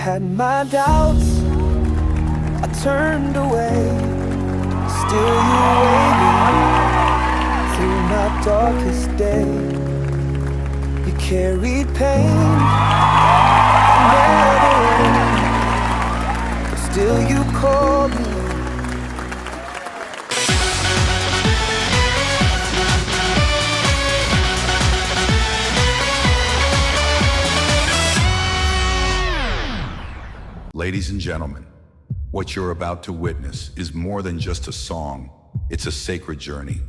Had my doubts, I turned away. Still you waited through my darkest day. You carried pain, never alone, but still you called me. Ladies and gentlemen, what you're about to witness is more than just a song, it's a sacred journey.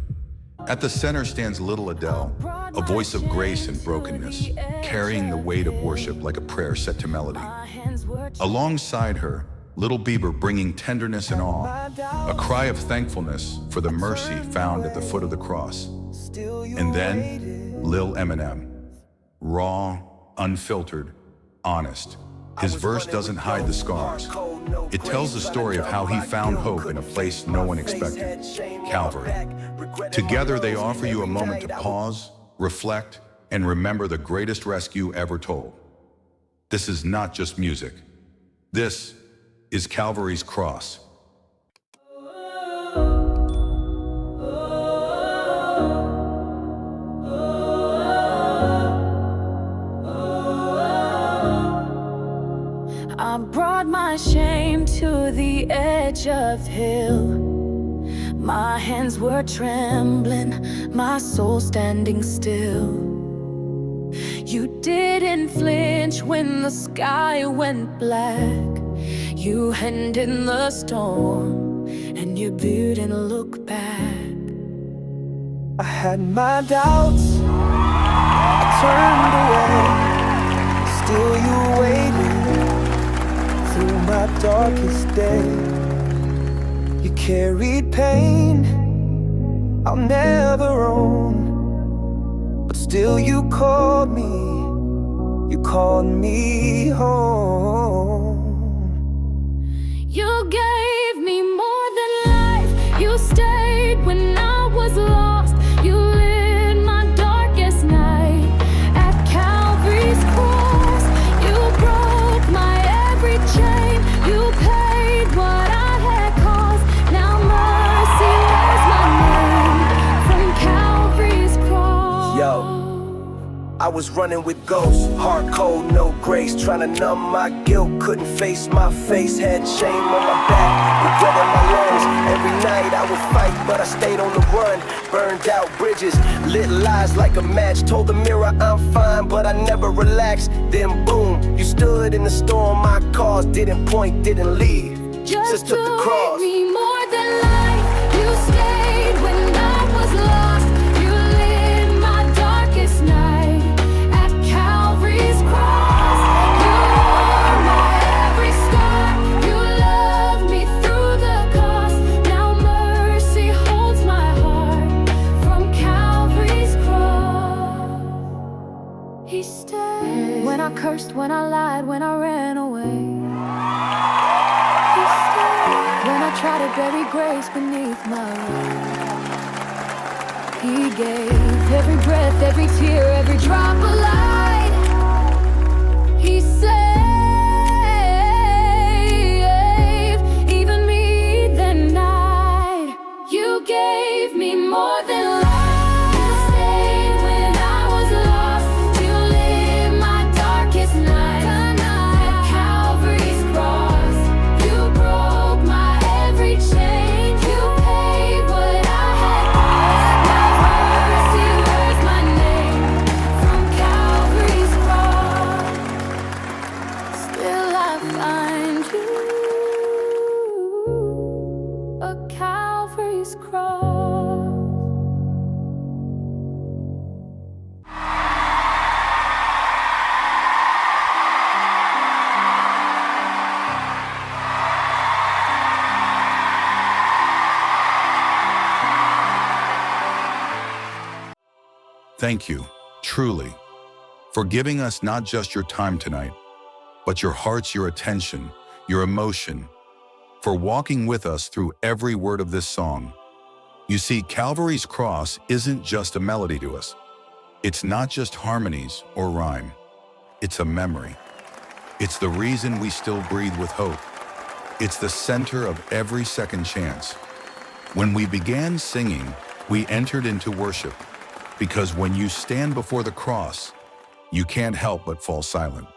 At the center stands little Adele, a voice of grace and brokenness, carrying the weight of worship like a prayer set to melody. Alongside her, little Bieber bringing tenderness and awe, a cry of thankfulness for the mercy found at the foot of the cross. And then, Lil Eminem, raw, unfiltered, honest. His verse doesn't hide the scars. It tells the story of how he found hope in a place no one expected, Calvary. Together they offer you a moment to pause, reflect, and remember the greatest rescue ever told. This is not just music. This is Calvary's cross. I brought my shame to the edge of hill. My hands were trembling, my soul standing still. You didn't flinch when the sky went black. You ended the storm, and you didn't look back. I had my doubts, I turned away. Still you waited through my darkest day. You carried pain I'll never own, but still you called me home. You gave me more than life. You stayed when I was lost. You lit my darkest night at Calvary's cross. You broke my every chain. You paid what I had cost. Now mercy wears my name from Calvary's cross. Yo, I was running with ghosts, heart cold, no grace, trying to numb my guilt, couldn't face my face, had shame on my back, regret in my lungs. Every night I would fight, but I stayed on the run. Burned out bridges, lit lies like a match. Told the mirror I'm fine, but I never relaxed. Then boom, you stood in the storm my cause. Didn't point, didn't leave, just took the cross. Me more than life. You stayed when I was lost. You lit my darkest night at Calvary's cross. You wore my every scar. You loved me through the cost. Now mercy holds my heart from Calvary's cross. He stayed when I cursed, when I lied, when I ran away. He stayed when I tried to bury grace beneath my weight. He gave every breath, every tear, every drop of light. He saved even me that night. You gave me more than life. You stayed when I was lost. You lit my darkest night at Calvary's cross. You broke my every chain. You paid what I had cost. Now mercy wears my name from Calvary's cross. Still I find you, a Calvary's cross. Thank you, truly, for giving us not just your time tonight, but your hearts, your attention, your emotion, for walking with us through every word of this song. You see, Calvary's cross isn't just a melody to us. It's not just harmonies or rhyme. It's a memory. It's the reason we still breathe with hope. It's the center of every second chance. When we began singing, we entered into worship, because when you stand before the cross, you can't help but fall silent,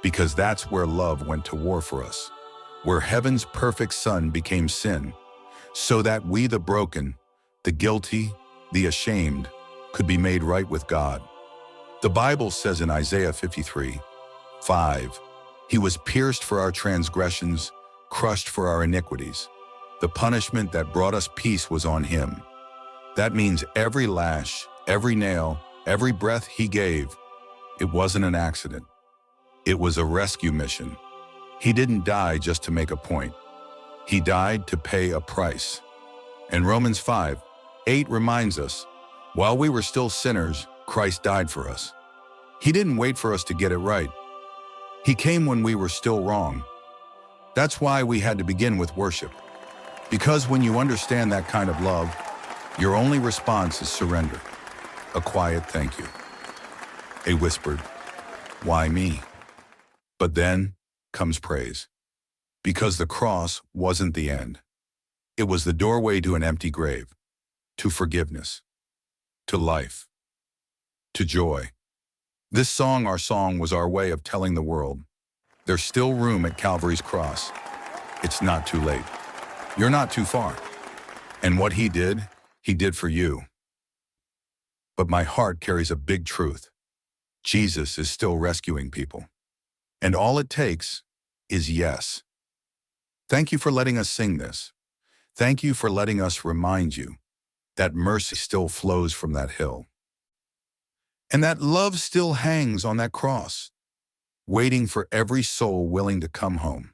because that's where love went to war for us, where heaven's perfect Son became sin, so that we, the broken, the guilty, the ashamed, could be made right with God. The Bible says in Isaiah 53:5, He was pierced for our transgressions, crushed for our iniquities. The punishment that brought us peace was on Him. That means every lash, every nail, every breath He gave, it wasn't an accident. It was a rescue mission. He didn't die just to make a point. He died to pay a price. And Romans 5:8 reminds us, while we were still sinners, Christ died for us. He didn't wait for us to get it right. He came when we were still wrong. That's why we had to begin with worship. Because when you understand that kind of love, your only response is surrender. A quiet thank you. A whispered, why me? But then comes praise. Because the cross wasn't the end. It was the doorway to an empty grave, to forgiveness, to life, to joy. This our song was our way of telling the world, there's still room at Calvary's cross. It's not too late. You're not too far. And what He did for you. But my heart carries a big truth. Jesus is still rescuing people. And all it takes is yes. Thank you for letting us sing this. Thank you for letting us remind you that mercy still flows from that hill. And that love still hangs on that cross, waiting for every soul willing to come home.